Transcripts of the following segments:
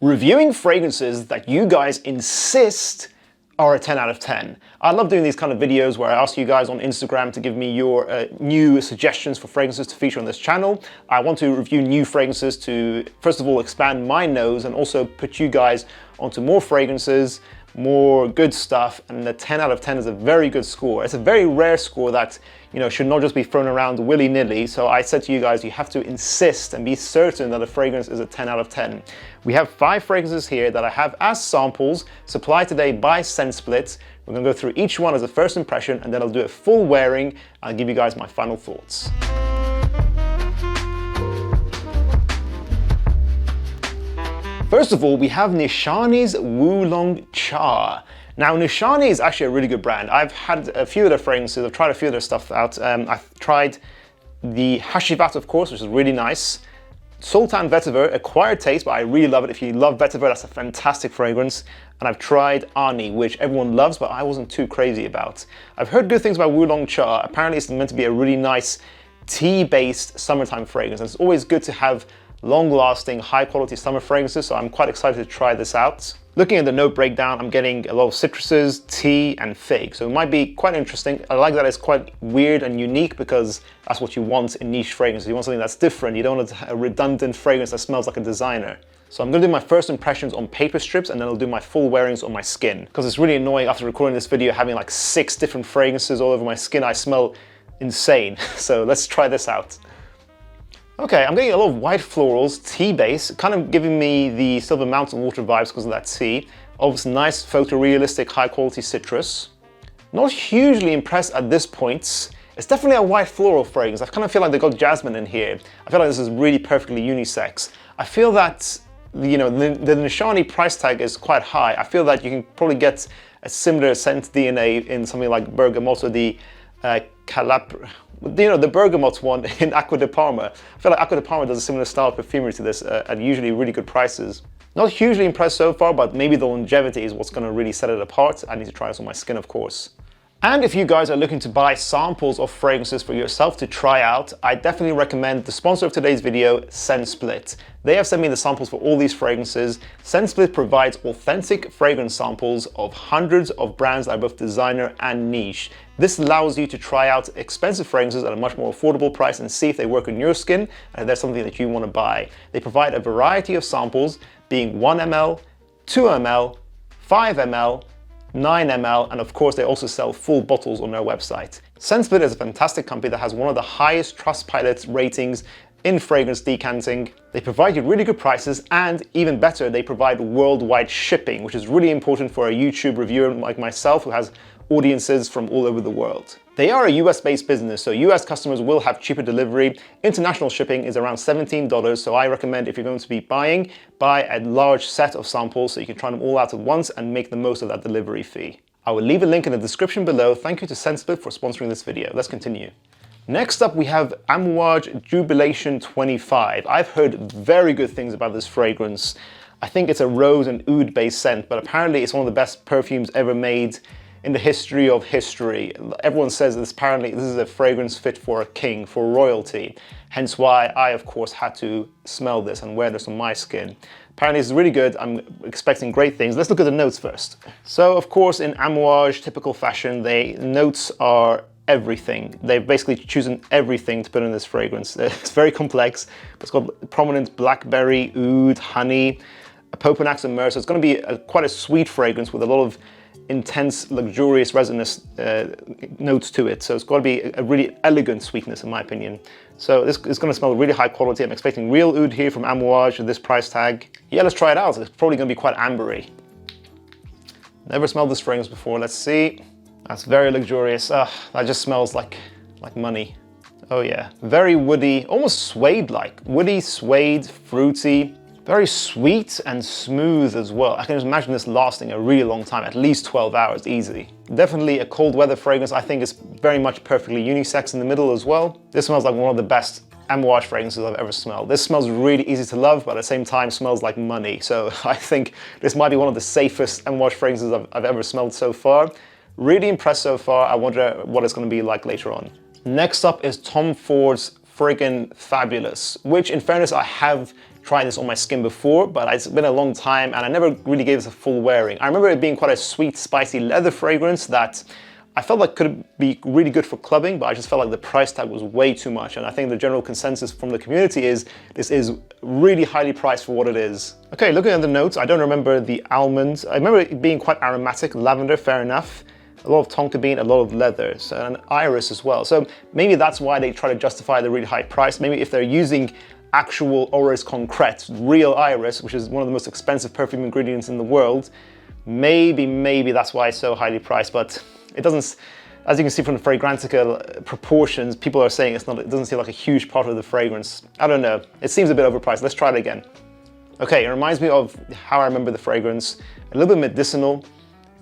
Reviewing fragrances that you guys insist are a 10 out of 10. I love doing these kind of videos where I ask you guys on Instagram to give me your new suggestions for fragrances to feature on this channel. I want to review new fragrances to, first of all, expand my nose and also put you guys onto more fragrances, more good stuff, and the 10 out of 10 is a very good score. It's a very rare score that, you know, should not just be thrown around willy-nilly. So I said to you guys, you have to insist and be certain that a fragrance is a 10 out of 10. We have 5 fragrances here that I have as samples supplied today by ScentSplit. We're gonna go through each one as a first impression, and then I'll do a full wearing. I'll give you guys my final thoughts. First of all, we have Nishane's Wulong Cha. Now, Nishane is actually a really good brand. I've had a few of their fragrances, I've tried a few of their stuff out. I've tried the Hashivat, of course, which is really nice. Sultan Vetiver, acquired taste, but I really love it. If you love Vetiver, that's a fantastic fragrance. And I've tried Ani, which everyone loves, but I wasn't too crazy about. I've heard good things about Wulong Cha. Apparently it's meant to be a really nice tea-based summertime fragrance. And it's always good to have long-lasting, high-quality summer fragrances, so I'm quite excited to try this out. Looking at the note breakdown, I'm getting a lot of citruses, tea, and fig, so it might be quite interesting. I like that it's quite weird and unique because that's what you want in niche fragrances. You want something that's different. You don't want a redundant fragrance that smells like a designer. So I'm going to do my first impressions on paper strips, and then I'll do my full wearings on my skin, because it's really annoying after recording this video having like 6 different fragrances all over my skin. I smell insane. So let's try this out. Okay, I'm getting a lot of white florals, tea base, kind of giving me the Silver Mountain Water vibes because of that tea. Obviously nice photorealistic high quality citrus. Not hugely impressed at this point. It's definitely a white floral fragrance. I kind of feel like they got jasmine in here. I feel like this is really perfectly unisex. I feel that, you know, the Nishane price tag is quite high. I feel that you can probably get a similar scent DNA in something like Bergamot or the the bergamot one in Acqua di Parma. I feel like Acqua di Parma does a similar style of perfumery to this at usually really good prices. Not hugely impressed so far, but maybe the longevity is what's going to really set it apart. I need to try this on my skin, of course. And if you guys are looking to buy samples of fragrances for yourself to try out, I definitely recommend the sponsor of today's video, ScentSplit. They have sent me the samples for all these fragrances. ScentSplit provides authentic fragrance samples of hundreds of brands that are both designer and niche. This allows you to try out expensive fragrances at a much more affordable price and see if they work on your skin and if there's something that you want to buy. They provide a variety of samples, being 1 ml, 2 ml, 5 ml, 9 ml, and of course they also sell full bottles on their website. ScentSplit is a fantastic company that has one of the highest Trustpilot ratings in fragrance decanting. They provide you really good prices, and even better, they provide worldwide shipping, which is really important for a YouTube reviewer like myself who has audiences from all over the world. They are a US-based business, so US customers will have cheaper delivery. International shipping is around $17, so I recommend if you're going to be buying, buy a large set of samples so you can try them all out at once and make the most of that delivery fee. I will leave a link in the description below. Thank you to ScentSplit for sponsoring this video. Let's continue. Next up, we have Amouage Jubilation XXV. I've heard very good things about this fragrance. I think it's a rose and oud based scent, but apparently it's one of the best perfumes ever made in the history of history. Everyone says this, apparently this is a fragrance fit for a king, for royalty. Hence why I, of course, had to smell this and wear this on my skin. Apparently it's really good. I'm expecting great things. Let's look at the notes first. So, of course, in Amouage typical fashion, the notes are everything. They've basically chosen everything to put in this fragrance. It's very complex, but it's got prominent blackberry, oud, honey, Popanax and Myrrh. So it's going to be quite a sweet fragrance with a lot of intense, luxurious, resinous notes to it. So it's got to be a really elegant sweetness, in my opinion. So this is going to smell really high quality. I'm expecting real oud here from Amouage at this price tag. Yeah, let's try it out. It's probably going to be quite ambery. Never smelled this fragrance before. Let's see. That's very luxurious. That just smells like money. Oh yeah, very woody, almost suede-like. Woody, suede, fruity. Very sweet and smooth as well. I can just imagine this lasting a really long time, at least 12 hours, easy. Definitely a cold weather fragrance. I think it's very much perfectly unisex in the middle as well. This smells like one of the best Amouage fragrances I've ever smelled. This smells really easy to love, but at the same time smells like money. So I think this might be one of the safest Amouage fragrances I've ever smelled so far. Really impressed so far. I wonder what it's going to be like later on. Next up is Tom Ford's Friggin' Fabulous, which in fairness I have tried this on my skin before, but it's been a long time and I never really gave this a full wearing. I remember it being quite a sweet, spicy leather fragrance that I felt like could be really good for clubbing, but I just felt like the price tag was way too much. And I think the general consensus from the community is this is really highly priced for what it is. Okay, looking at the notes, I don't remember the almonds. I remember it being quite aromatic, lavender, fair enough. A lot of tonka bean, a lot of leather, so, and iris as well. So maybe that's why they try to justify the really high price. Maybe if they're using actual Orris concrete, real iris, which is one of the most expensive perfume ingredients in the world, maybe that's why it's so highly priced, but it doesn't, as you can see from the Fragrantica proportions, people are saying it doesn't seem like a huge part of the fragrance. I don't know, it seems a bit overpriced. Let's try it again. Okay, it reminds me of how I remember the fragrance. A little bit medicinal,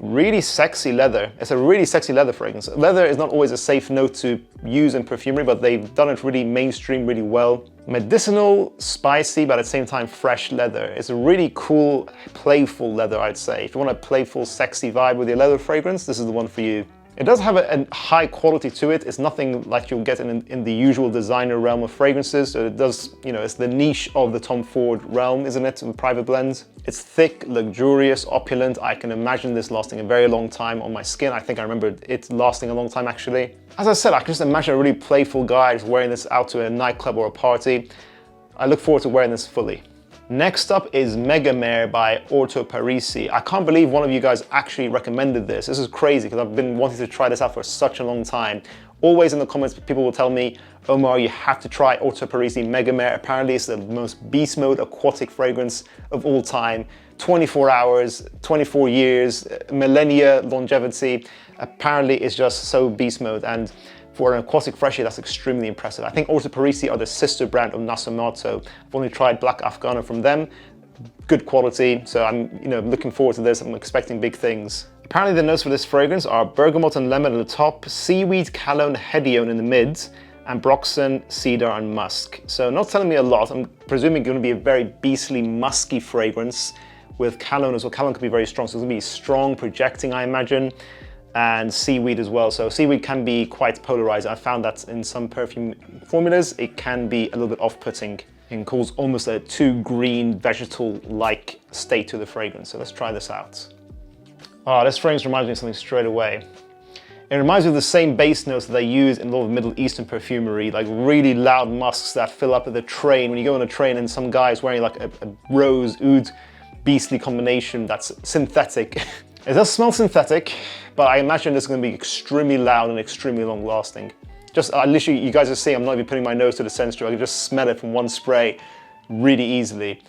really sexy leather. It's a really sexy leather fragrance. Leather is not always a safe note to use in perfumery, but they've done it really mainstream, really well. Medicinal, spicy, but at the same time fresh leather. It's a really cool, playful leather, I'd say. If you want a playful, sexy vibe with your leather fragrance, this is the one for you. It does have a high quality to it. It's nothing like you'll get in the usual designer realm of fragrances. So it does, you know, it's the niche of the Tom Ford realm, isn't it, with private blends. It's thick, luxurious, opulent. I can imagine this lasting a very long time on my skin. I think I remember it lasting a long time, actually. As I said, I can just imagine a really playful guy just wearing this out to a nightclub or a party. I look forward to wearing this fully. Next up is Megamare by Orto Parisi. I can't believe one of you guys actually recommended this. This is crazy because I've been wanting to try this out for such a long time. Always in the comments, people will tell me, Omar, you have to try Orto Parisi Megamare. Apparently it's the most beast mode aquatic fragrance of all time. 24 hours, 24 years, millennia longevity. Apparently it's just so beast mode. And for an aquatic freshie, that's extremely impressive. I think Orto Parisi are the sister brand of Nasomato. I've only tried Black Afghano from them. Good quality, so I'm looking forward to this. I'm expecting big things. Apparently the notes for this fragrance are bergamot and lemon at the top, seaweed, cologne, hedione in the mids, and ambroxan, cedar, and musk. So not telling me a lot. I'm presuming it's going to be a very beastly, musky fragrance with cologne as well. Cologne can be very strong, so it's going to be strong, projecting, I imagine. And seaweed as well. So seaweed can be quite polarizing. I found that in some perfume formulas, it can be a little bit off-putting and cause almost a too green, vegetal-like state to the fragrance. So let's try this out. Oh, this fragrance reminds me of something straight away. It reminds me of the same base notes that they use in a lot of Middle Eastern perfumery, like really loud musks that fill up at the train. When you go on a train and some guy is wearing like a rose, oud, beastly combination that's synthetic. It does smell synthetic, but I imagine this is going to be extremely loud and extremely long lasting. Just literally, you guys are seeing, I'm not even putting my nose to the sensor. I can just smell it from one spray really easily.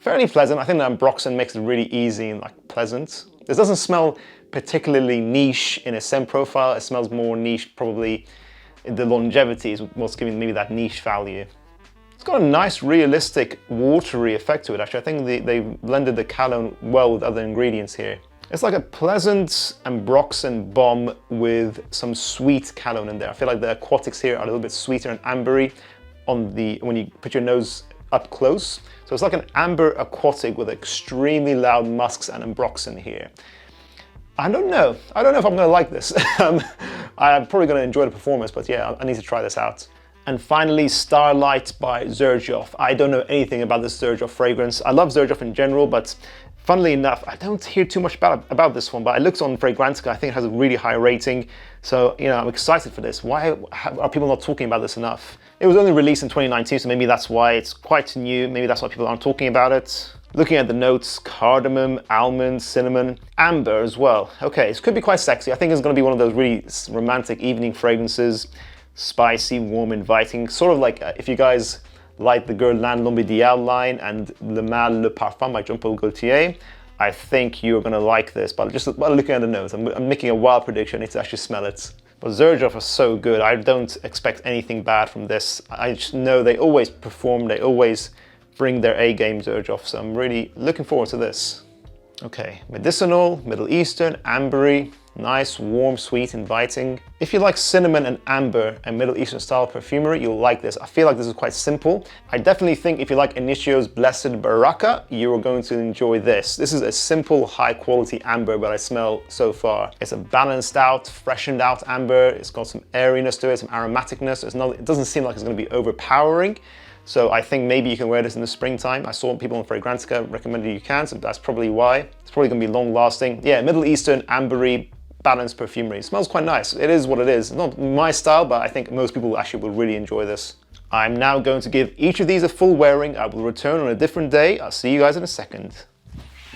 Fairly pleasant. I think that ambroxan makes it really easy and like pleasant. This doesn't smell particularly niche in a scent profile. It smells more niche, probably the longevity is what's giving maybe that niche value. It's got a nice, realistic, watery effect to it, actually. I think they blended the cologne well with other ingredients here. It's like a pleasant ambroxan bomb with some sweet cologne in there. I feel like the aquatics here are a little bit sweeter and ambery when you put your nose up close. So it's like an amber aquatic with extremely loud musks and ambroxan here. I don't know if I'm gonna like this. I'm probably gonna enjoy the performance, but yeah, I need to try this out. And finally, Starlight by Xerjoff. I don't know anything about this Xerjoff fragrance. I love Xerjoff in general, but funnily enough, I don't hear too much about this one, but it looks on Fragrantica. I think it has a really high rating. So, I'm excited for this. Why are people not talking about this enough? It was only released in 2019, so maybe that's why it's quite new. Maybe that's why people aren't talking about it. Looking at the notes, cardamom, almond, cinnamon, amber as well. Okay, this could be quite sexy. I think it's gonna be one of those really romantic evening fragrances. Spicy, warm, inviting. Sort of like if you guys like the Guerlain L'Homme Idéal line and Le Mal Le Parfum by Jean-Paul Gaultier, I think you're gonna like this. But just by looking at the nose, I'm making a wild prediction. I need to actually smell it. But Zerjov are so good. I don't expect anything bad from this. I just know they always perform. They always bring their A game, Zerjov. So I'm really looking forward to this. Okay, medicinal, Middle Eastern, ambery, nice, warm, sweet, inviting. If you like cinnamon and amber and Middle Eastern style perfumery, you'll like this. I feel like this is quite simple. I definitely think if you like Initio's Blessed Baraka, you are going to enjoy this. This is a simple, high quality amber that I smell so far. It's a balanced out, freshened out amber. It's got some airiness to it, some aromaticness. It doesn't seem like it's going to be overpowering. So I think maybe you can wear this in the springtime. I saw people on Fragrantica recommended you can, so that's probably why. It's probably gonna be long lasting. Yeah, Middle Eastern, ambery, balanced perfumery. It smells quite nice. It is what it is. Not my style, but I think most people actually will really enjoy this. I'm now going to give each of these a full wearing. I will return on a different day. I'll see you guys in a second.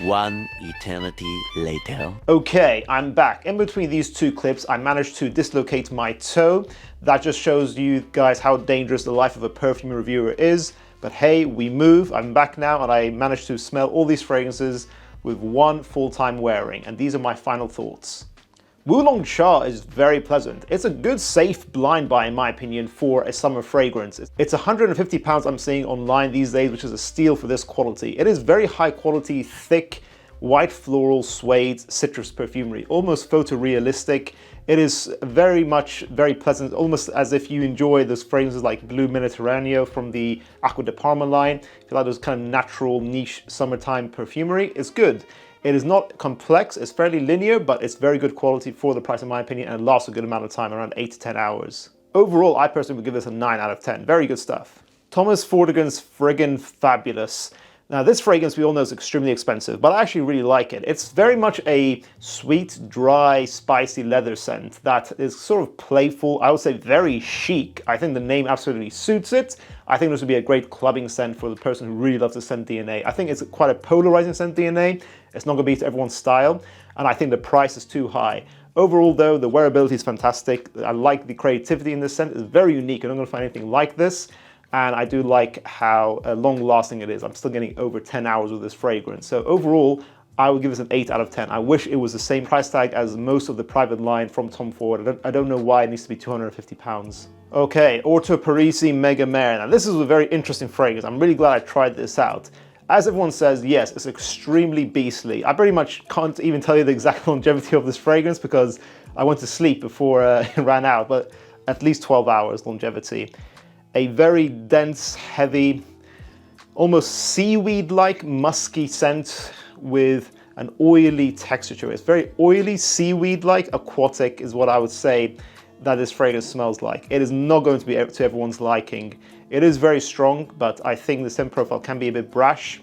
One eternity later. Okay, I'm back. In between these two clips, I managed to dislocate my toe. That just shows you guys how dangerous the life of a perfume reviewer is. But hey, we move. I'm back now and I managed to smell all these fragrances with one full-time wearing. And these are my final thoughts. Wulong Cha is very pleasant. It's a good, safe blind buy in my opinion for a summer fragrance. It's £150 I'm seeing online these days, which is a steal for this quality. It is very high quality, thick, white floral, suede, citrus perfumery, almost photorealistic. It is very pleasant, almost as if you enjoy those fragrances like Blue Mediterraneo from the Acqua di Parma line. If you like those kind of natural, niche summertime perfumery, it's good. It is not complex, it's fairly linear, but it's very good quality for the price in my opinion, and lasts a good amount of time, around 8 to 10 hours. Overall, I personally would give this a 9 out of 10. Very good stuff. Thomas Vortigern's Friggin' Fabulous. Now this fragrance we all know is extremely expensive, but I actually really like it. It's very much a sweet, dry, spicy leather scent that is sort of playful, I would say very chic. I think the name absolutely suits it. I think this would be a great clubbing scent for the person who really loves the scent DNA. I think it's quite a polarizing scent DNA. It's not gonna be to everyone's style, and I think the price is too high. Overall though, the wearability is fantastic. I like the creativity in this scent. It's very unique. I'm not gonna find anything like this. And I do like how long lasting it is. I'm still getting over 10 hours with this fragrance. So overall, I would give this an 8 out of 10. I wish it was the same price tag as most of the private line from Tom Ford. I don't know why it needs to be £250. Okay, Orto Parisi Megamare. Now this is a very interesting fragrance. I'm really glad I tried this out. As everyone says, yes, it's extremely beastly. I pretty much can't even tell you the exact longevity of this fragrance because I went to sleep before it ran out, but at least 12 hours longevity. A very dense, heavy, almost seaweed-like musky scent with an oily texture to it. It's very oily, seaweed-like, aquatic is what I would say that this fragrance smells like. It is not going to be to everyone's liking. It is very strong, but I think the scent profile can be a bit brash.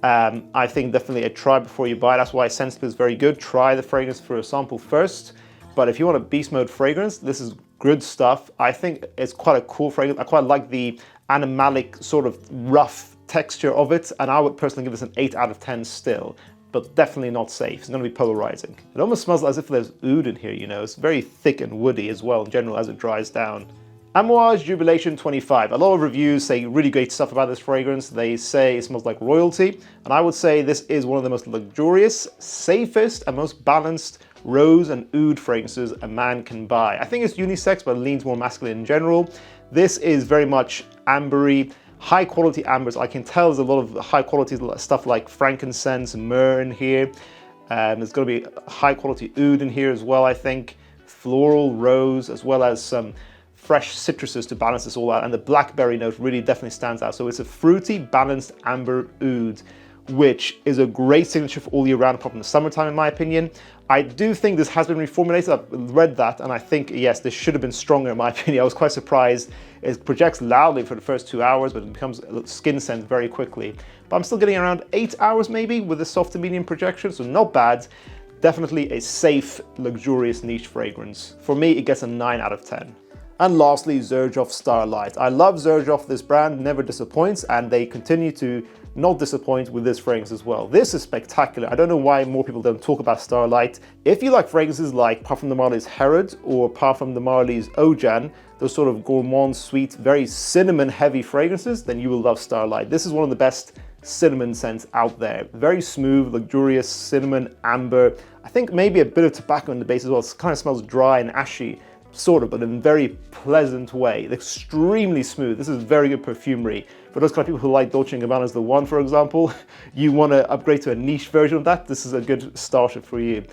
I think definitely a try before you buy. That's why Sensitive is very good. Try the fragrance for a sample first. But if you want a beast mode fragrance, this is good stuff. I think it's quite a cool fragrance. I quite like the animalic sort of rough texture of it, and I would personally give this an 8 out of 10 still, but definitely not safe. It's going to be polarizing. It almost smells as if there's oud in here, you know. It's very thick and woody as well in general as it dries down. Amouage Jubilation 25. A lot of reviews say really great stuff about this fragrance. They say it smells like royalty, and I would say this is one of the most luxurious, safest, and most balanced rose and oud fragrances a man can buy. I think it's unisex, but it leans more masculine in general. This is very much ambery, high quality ambers. I can tell there's a lot of high quality stuff like frankincense, myrrh in here. There's going to be high quality oud in here as well, I think. Floral, rose, as well as some fresh citruses to balance this all out. And the blackberry note really definitely stands out. So it's a fruity, balanced amber oud, which is a great signature for all year round, apart from the summertime in my opinion. I do think this has been reformulated. I've read that, and I think, yes, this should have been stronger in my opinion. I was quite surprised. It projects loudly for the first 2 hours, but it becomes a skin scent very quickly. But I'm still getting around 8 hours maybe with a soft to medium projection, so not bad. Definitely a safe, luxurious niche fragrance. For me, it gets a 9 out of 10. And lastly, Zerjov Starlight. I love Zerjov, this brand never disappoints, and they continue to not disappoint with this fragrance as well. This is spectacular. I don't know why more people don't talk about Starlight. If you like fragrances like Parfum de Marly's Herod or Parfum de Marly's Ojan, those sort of gourmand, sweet, very cinnamon heavy fragrances, then you will love Starlight. This is one of the best cinnamon scents out there. Very smooth, luxurious cinnamon, amber. I think maybe a bit of tobacco in the base as well. It kind of smells dry and ashy, sort of, but in a very pleasant way. Extremely smooth. This is very good perfumery. For those kind of people who like Dolce & Gabbana's The One, for example, you want to upgrade to a niche version of that, this is a good starter for you.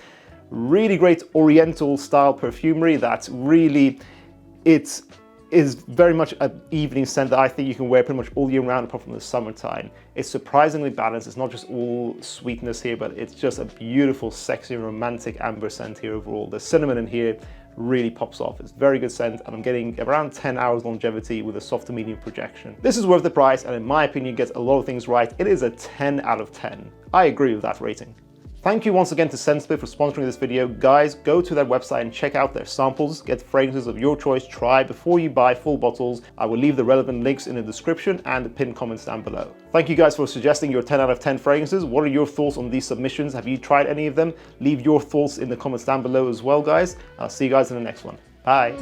Really great oriental style perfumery that really, it is very much an evening scent that I think you can wear pretty much all year round apart from the summertime. It's surprisingly balanced. It's not just all sweetness here, but it's just a beautiful, sexy, romantic amber scent here overall. The cinnamon in here really pops off. It's very good scent, and I'm getting around 10 hours longevity with a soft to medium projection. This is worth the price, and in my opinion gets a lot of things right. It is a 10 out of 10. I agree with that rating. Thank you once again to Scentsplit for sponsoring this video. Guys, go to their website and check out their samples. Get fragrances of your choice, try before you buy full bottles. I will leave the relevant links in the description and the pinned comments down below. Thank you guys for suggesting your 10 out of 10 fragrances. What are your thoughts on these submissions? Have you tried any of them? Leave your thoughts in the comments down below as well, guys. I'll see you guys in the next one. Bye.